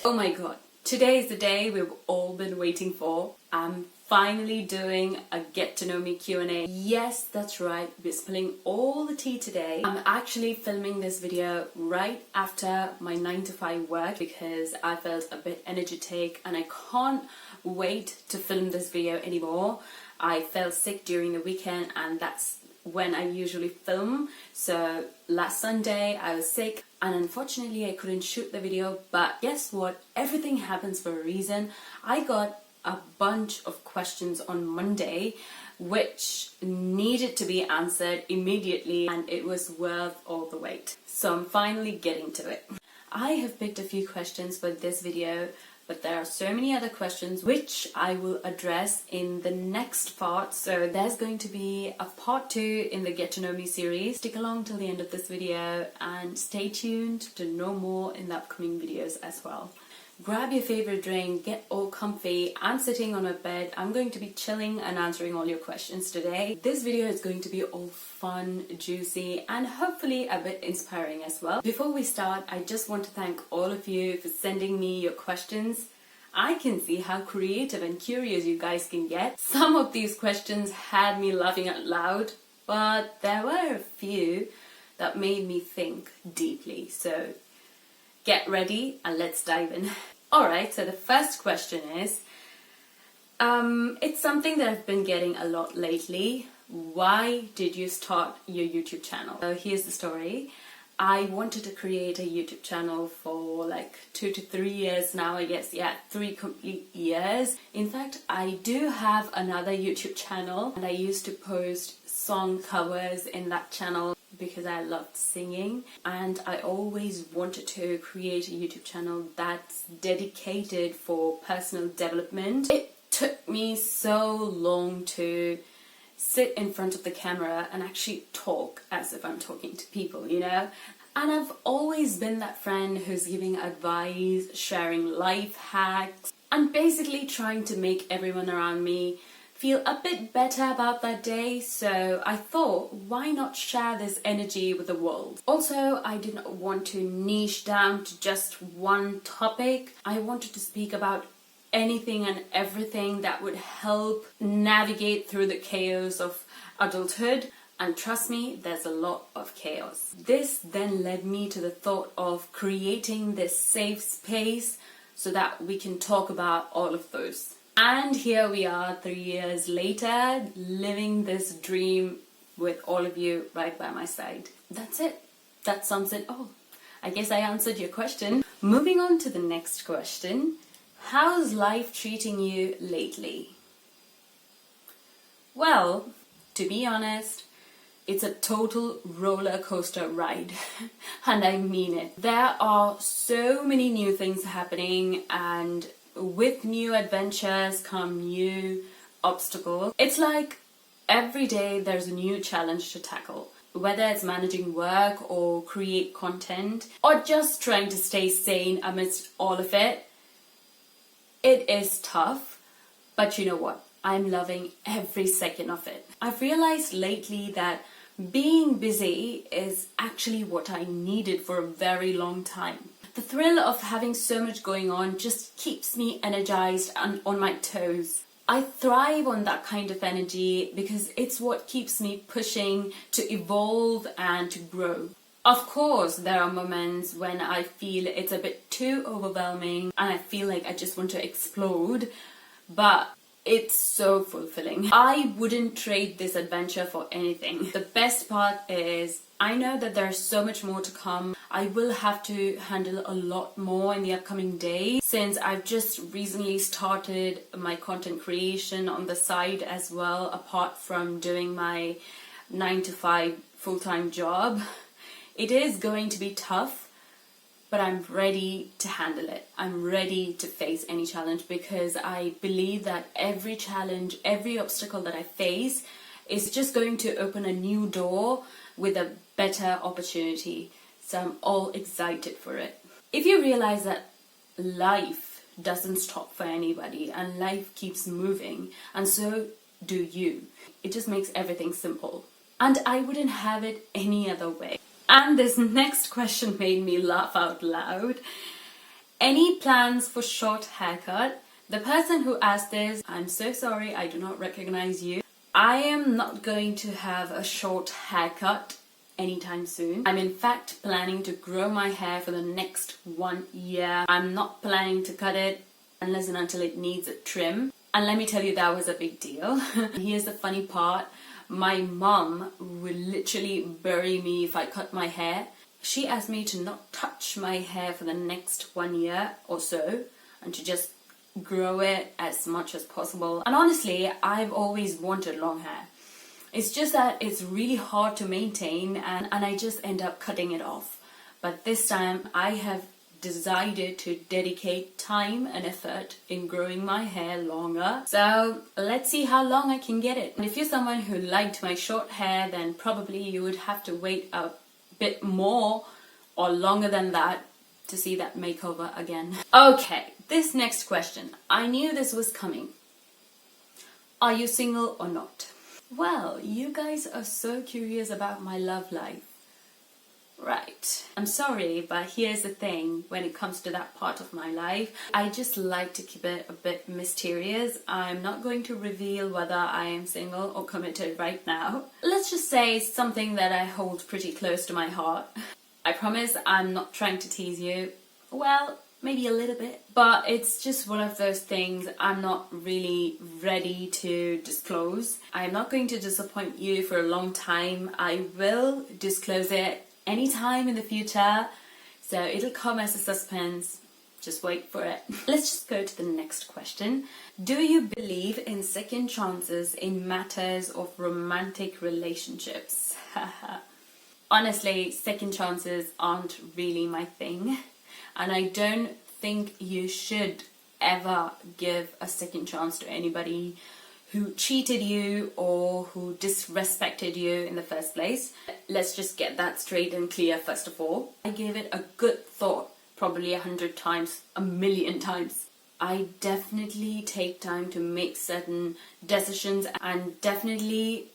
Oh my god, today is the day we've all been waiting for. I'm finally doing a get to know me Q&A. Yes, that's right, we're spilling all the tea today. I'm actually filming this video right after my 9 to 5 work because I felt a bit energetic and I can't wait to film this video anymore. I fell sick during the weekend and that's when I usually film. So last Sunday I was sick and unfortunately I couldn't shoot the video, but guess what? Everything happens for a reason. I got a bunch of questions on Monday which needed to be answered immediately and it was worth all the wait. So I'm finally getting to it. I have picked a few questions for this video, but there are so many other questions which I will address in the next part. So there's going to be a part 2 in the Get to Know Me series. Stick along till the end of this video and stay tuned to know more in the upcoming videos as well. Grab your favorite drink, get all comfy. I'm sitting on a bed. I'm going to be chilling and answering all your questions today. This video is going to be all fun, juicy, and hopefully a bit inspiring as well. Before we start, I just want to thank all of you for sending me your questions. I can see how creative and curious you guys can get. Some of these questions had me laughing out loud, but there were a few that made me think deeply. So get ready and let's dive in. Alright, so the first question is, it's something that I've been getting a lot lately. Why did you start your YouTube channel? So here's the story. I wanted to create a YouTube channel for like 2 to 3 years now, I guess. Yeah, 3 complete years. In fact, I do have another YouTube channel and I used to post song covers in that channel because I loved singing, and I always wanted to create a YouTube channel that's dedicated for personal development. It took me so long to sit in front of the camera and actually talk as if I'm talking to people, you know? And I've always been that friend who's giving advice, sharing life hacks, and basically trying to make everyone around me feel a bit better about that day. So I thought, why not share this energy with the world? Also, I didn't want to niche down to just one topic. I wanted to speak about anything and everything that would help navigate through the chaos of adulthood. And trust me, there's a lot of chaos. This then led me to the thought of creating this safe space so that we can talk about all of those. And here we are 3 years later, living this dream with all of you right by my side. That's it. That sums it all. I guess I answered your question. Moving on to the next question. How's life treating you lately? Well, to be honest, it's a total roller coaster ride. And I mean it. There are so many new things happening, and with new adventures come new obstacles. It's like every day there's a new challenge to tackle. Whether it's managing work or create content or just trying to stay sane amidst all of it, it is tough, but you know what? I'm loving every second of it. I've realized lately that being busy is actually what I needed for a very long time. The thrill of having so much going on just keeps me energized and on my toes. I thrive on that kind of energy because it's what keeps me pushing to evolve and to grow. Of course, there are moments when I feel it's a bit too overwhelming and I feel like I just want to explode, but it's so fulfilling. I wouldn't trade this adventure for anything. The best part is I know that there's so much more to come. I will have to handle a lot more in the upcoming days since I've just recently started my content creation on the side as well, apart from doing my 9 to 5 full-time job. It is going to be tough, but I'm ready to handle it. I'm ready to face any challenge because I believe that every challenge, every obstacle that I face is just going to open a new door with a better opportunity. So I'm all excited for it. If you realize that life doesn't stop for anybody and life keeps moving, and so do you, it just makes everything simple. And I wouldn't have it any other way. And this next question made me laugh out loud. Any plans for short haircut? The person who asked this, I'm so sorry, I do not recognize you. I am not going to have a short haircut anytime soon. I'm in fact planning to grow my hair for the next 1 year. I'm not planning to cut it unless and until it needs a trim. And let me tell you, that was a big deal. Here's the funny part. My mom will literally bury me if I cut my hair. She asked me to not touch my hair for the next 1 year or so and to just grow it as much as possible. And honestly, I've always wanted long hair. It's just that it's really hard to maintain and I just end up cutting it off. But this time I have decided to dedicate time and effort in growing my hair longer. So let's see how long I can get it. And if you're someone who liked my short hair, then probably you would have to wait a bit more or longer than that to see that makeover again. Okay, this next question. I knew this was coming. Are you single or not? Well, you guys are so curious about my love life. Right. I'm sorry, but here's the thing. When it comes to that part of my life, I just like to keep it a bit mysterious. I'm not going to reveal whether I am single or committed right now. Let's just say something that I hold pretty close to my heart. I promise I'm not trying to tease you. Well, maybe a little bit. But it's just one of those things I'm not really ready to disclose. I'm not going to disappoint you for a long time. I will disclose it anytime in the future, so it'll come as a suspense. Just wait for it. Let's just go to the next question. Do you believe in second chances in matters of romantic relationships? Honestly, second chances aren't really my thing, and I don't think you should ever give a second chance to anybody who cheated you or who disrespected you in the first place. Let's just get that straight and clear first of all. I gave it a good thought, probably 100 times, a million times. I definitely take time to make certain decisions, and definitely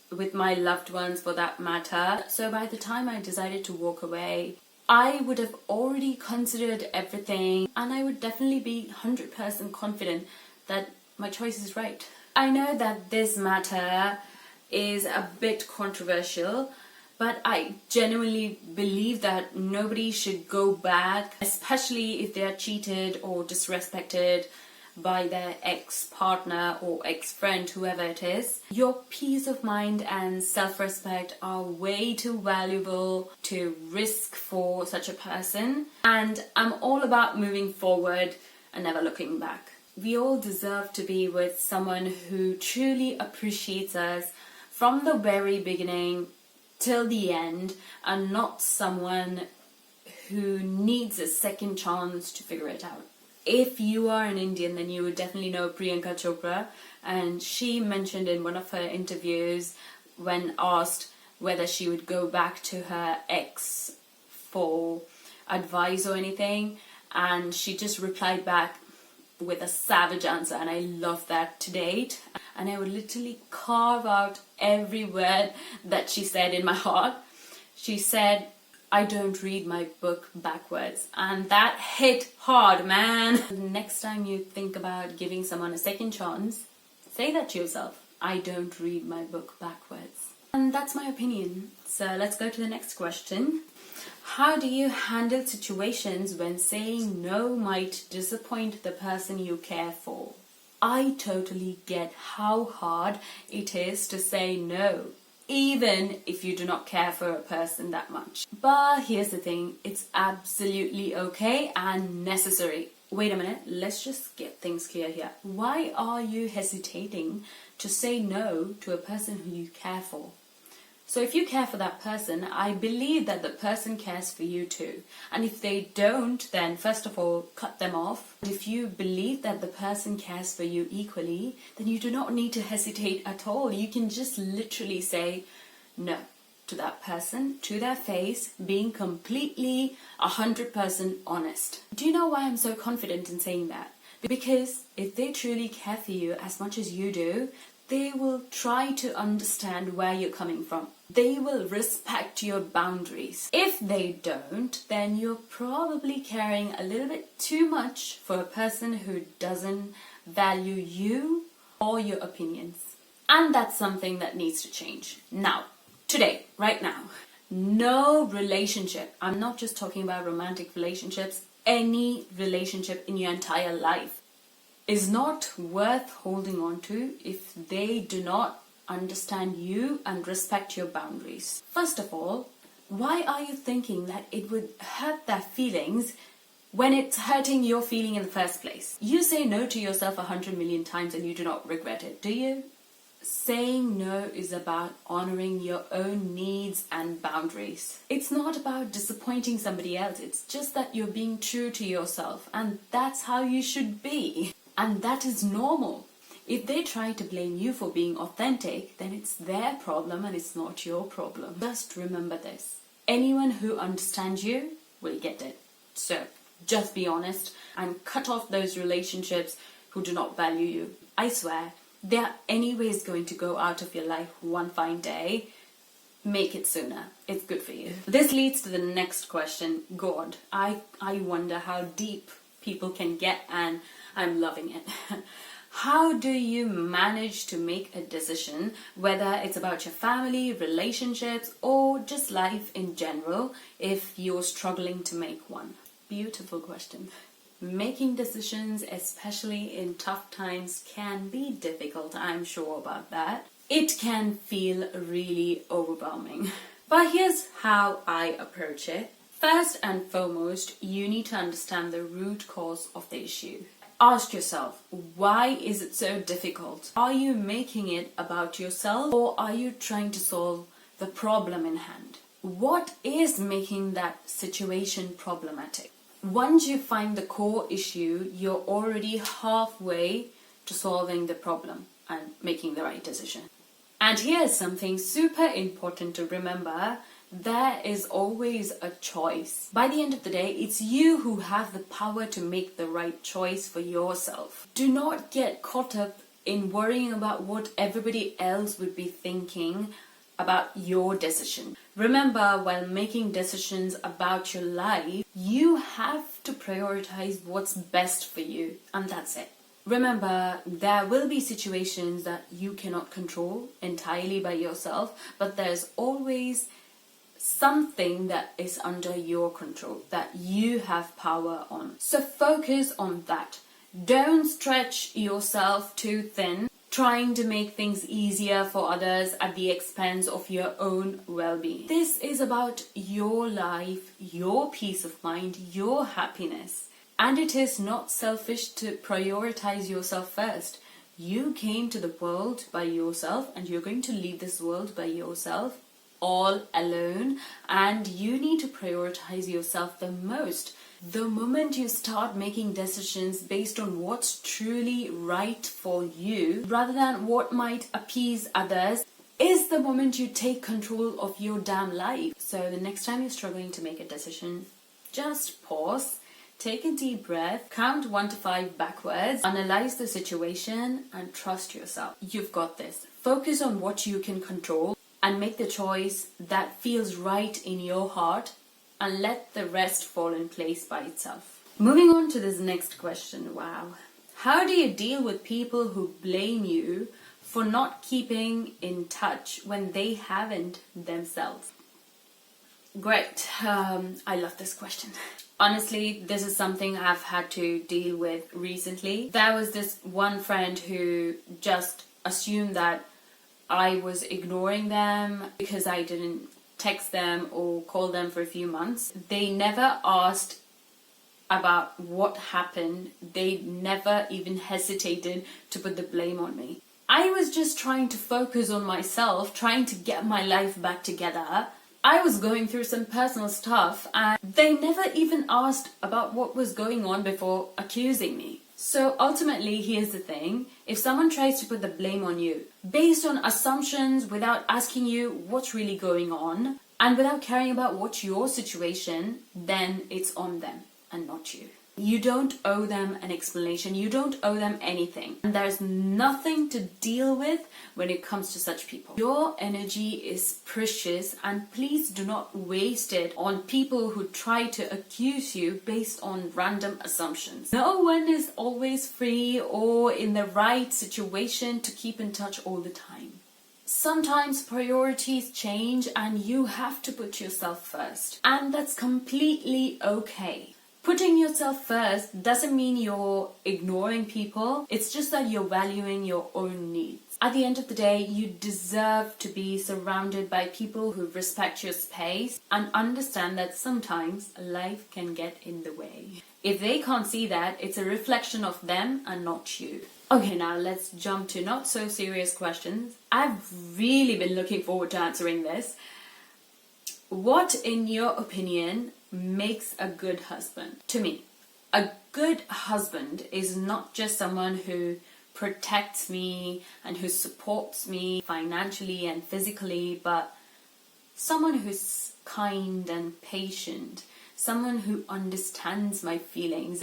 with my loved ones for that matter. So by the time I decided to walk away, I would have already considered everything, and I would definitely be 100% confident that my choice is right. I know that this matter is a bit controversial, but I genuinely believe that nobody should go back, especially if they are cheated or disrespected by their ex-partner or ex-friend, whoever it is. Your peace of mind and self-respect are way too valuable to risk for such a person. And I'm all about moving forward and never looking back. We all deserve to be with someone who truly appreciates us from the very beginning till the end, and not someone who needs a second chance to figure it out. If you are an Indian, then you would definitely know Priyanka Chopra, and she mentioned in one of her interviews when asked whether she would go back to her ex for advice or anything, and she just replied back with a savage answer, and I love that to date. And I would literally carve out every word that she said in my heart. She said, I don't read my book backwards, and that hit hard, man. Next time you think about giving someone a second chance, say that to yourself. I don't read my book backwards. And that's my opinion. So let's go to the next question. How do you handle situations when saying no might disappoint the person you care for? I totally get how hard it is to say no, even if you do not care for a person that much. But here's the thing, it's absolutely okay and necessary. Wait a minute, let's just get things clear here. Why are you hesitating to say no to a person who you care for? So if you care for that person, I believe that the person cares for you too. And if they don't, then first of all, cut them off. If you believe that the person cares for you equally, then you do not need to hesitate at all. You can just literally say no to that person, to their face, being completely 100% honest. Do you know why I'm so confident in saying that? Because if they truly care for you as much as you do, They will try to understand where you're coming from. They will respect your boundaries. If they don't, then you're probably caring a little bit too much for a person who doesn't value you or your opinions. And that's something that needs to change. Now, today, right now, no relationship, I'm not just talking about romantic relationships, any relationship in your entire life is not worth holding on to if they do not understand you and respect your boundaries. First of all, why are you thinking that it would hurt their feelings when it's hurting your feeling in the first place? You say no to yourself 100 million times and you do not regret it, do you? Saying no is about honoring your own needs and boundaries. It's not about disappointing somebody else. It's just that you're being true to yourself, and that's how you should be. And that is normal. If they try to blame you for being authentic, then it's their problem and it's not your problem. Just remember this. Anyone who understands you will get it. So just be honest and cut off those relationships who do not value you. I swear, they are anyways going to go out of your life one fine day. Make it sooner. It's good for you. This leads to the next question. God, I wonder how deep people can get, and I'm loving it. How do you manage to make a decision, whether it's about your family, relationships, or just life in general, if you're struggling to make one? Beautiful question. Making decisions, especially in tough times, can be difficult, I'm sure about that. It can feel really overwhelming. But here's how I approach it. First and foremost, you need to understand the root cause of the issue. Ask yourself, why is it so difficult? Are you making it about yourself, or are you trying to solve the problem in hand? What is making that situation problematic? Once you find the core issue, you're already halfway to solving the problem and making the right decision. And here's something super important to remember. There is always a choice. By the end of the day, it's you who have the power to make the right choice for yourself. Do not get caught up in worrying about what everybody else would be thinking about your decision. Remember, while making decisions about your life, you have to prioritize what's best for you, and that's it. Remember, there will be situations that you cannot control entirely by yourself, but there's always something that is under your control, that you have power on. So focus on that. Don't stretch yourself too thin, trying to make things easier for others at the expense of your own well-being. This is about your life, your peace of mind, your happiness. And it is not selfish to prioritize yourself first. You came to the world by yourself, and you're going to leave this world by yourself, all alone, and you need to prioritize yourself the most. The moment you start making decisions based on what's truly right for you, rather than what might appease others, is the moment you take control of your damn life. So the next time you're struggling to make a decision, just pause, take a deep breath, count 1 to 5 backwards, analyze the situation, and trust yourself. You've got this. Focus on what you can control and make the choice that feels right in your heart, and let the rest fall in place by itself. Moving on to this next question. Wow. How do you deal with people who blame you for not keeping in touch when they haven't themselves? Great. I love this question. Honestly, this is something I've had to deal with recently. There was this one friend who just assumed that I was ignoring them because I didn't text them or call them for a few months. They never asked about what happened. They never even hesitated to put the blame on me. I was just trying to focus on myself, trying to get my life back together. I was going through some personal stuff, and they never even asked about what was going on before accusing me. So ultimately, here's the thing. If someone tries to put the blame on you based on assumptions without asking you what's really going on and without caring about what's your situation, then it's on them and not you. You don't owe them an explanation. You don't owe them anything. And there's nothing to deal with when it comes to such people. Your energy is precious, and please do not waste it on people who try to accuse you based on random assumptions. No one is always free or in the right situation to keep in touch all the time. Sometimes priorities change and you have to put yourself first. And that's completely okay. Putting yourself first doesn't mean you're ignoring people. It's just that you're valuing your own needs. At the end of the day, you deserve to be surrounded by people who respect your space and understand that sometimes life can get in the way. If they can't see that, it's a reflection of them and not you. Okay, now let's jump to not so serious questions. I've really been looking forward to answering this. What, in your opinion, makes a good husband? To me, a good husband is not just someone who protects me and who supports me financially and physically, but someone who's kind and patient, someone who understands my feelings,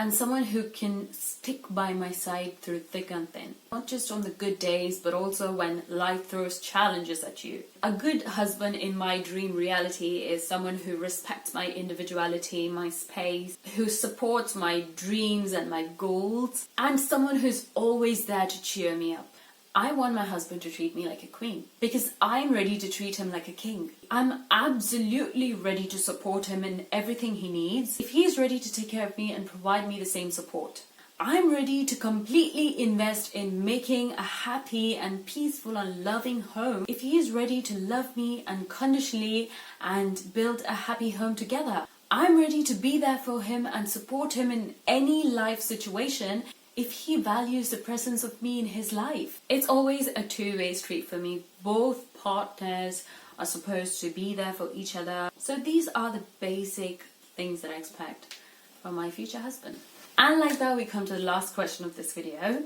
and someone who can stick by my side through thick and thin. Not just on the good days, but also when life throws challenges at you. A good husband in my dream reality is someone who respects my individuality, my space, who supports my dreams and my goals, and someone who's always there to cheer me up. I want my husband to treat me like a queen because I'm ready to treat him like a king. I'm absolutely ready to support him in everything he needs. If he's ready to take care of me and provide me the same support, I'm ready to completely invest in making a happy and peaceful and loving home. If he is ready to love me unconditionally and build a happy home together, I'm ready to be there for him and support him in any life situation if he values the presence of me in his life. It's always a two-way street for me. Both partners are supposed to be there for each other. So these are the basic things that I expect from my future husband. And like that, we come to the last question of this video.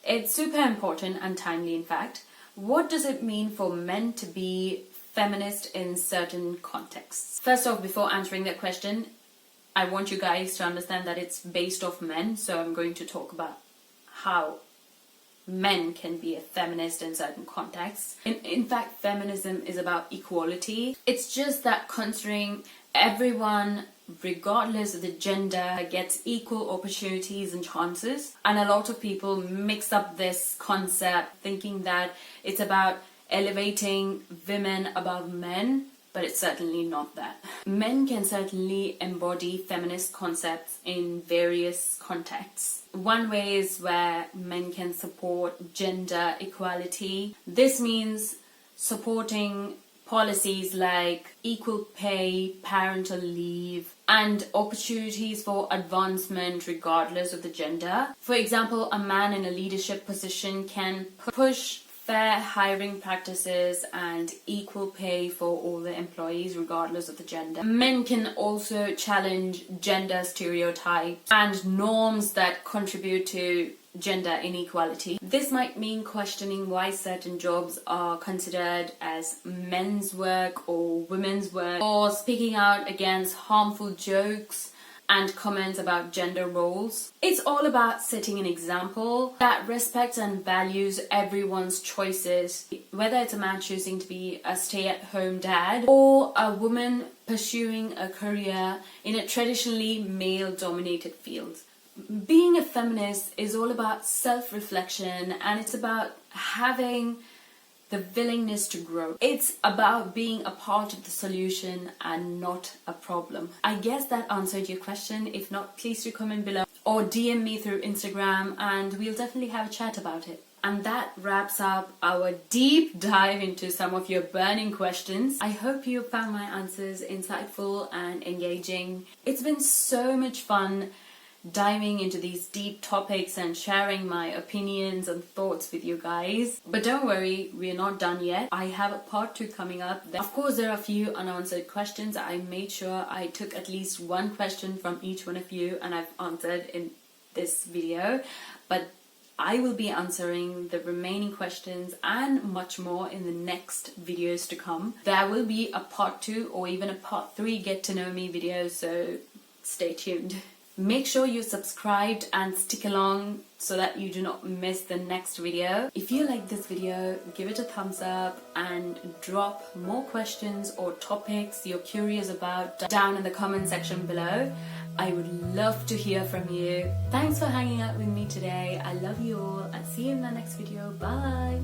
It's super important and timely, in fact. What does it mean for men to be feminist in certain contexts? First off, before answering that question, I want you guys to understand that it's based off men, so I'm going to talk about how men can be a feminist in certain contexts. In fact, feminism is about equality. It's just that considering everyone, regardless of the gender, gets equal opportunities and chances. And a lot of people mix up this concept thinking that it's about elevating women above men. But it's certainly not that. Men can certainly embody feminist concepts in various contexts. One way is where men can support gender equality. This means supporting policies like equal pay, parental leave, and opportunities for advancement regardless of the gender. For example, a man in a leadership position can push fair hiring practices and equal pay for all the employees regardless of the gender. Men can also challenge gender stereotypes and norms that contribute to gender inequality. This might mean questioning why certain jobs are considered as men's work or women's work, or speaking out against harmful jokes and comments about gender roles. It's all about setting an example that respects and values everyone's choices, whether it's a man choosing to be a stay-at-home dad or a woman pursuing a career in a traditionally male-dominated field. Being a feminist is all about self-reflection, and it's about having the willingness to grow. It's about being a part of the solution and not a problem. I guess that answered your question. If not, please do comment below or DM me through Instagram and we'll definitely have a chat about it. And that wraps up our deep dive into some of your burning questions. I hope you found my answers insightful and engaging. It's been so much fun diving into these deep topics and sharing my opinions and thoughts with you guys. But don't worry, we're not done yet. I have a part 2 coming up. Of course, there are a few unanswered questions. I made sure I took at least one question from each one of you and I've answered in this video. But I will be answering the remaining questions and much more in the next videos to come. There will be a part 2 or even a part 3 get to know me video, so stay tuned. Make sure you're subscribed and stick along so that you do not miss the next video. If you like this video, give it a thumbs up and drop more questions or topics you're curious about down in the comment section below. I would love to hear from you. Thanks for hanging out with me today. I love you all. I'll see you in the next video. Bye.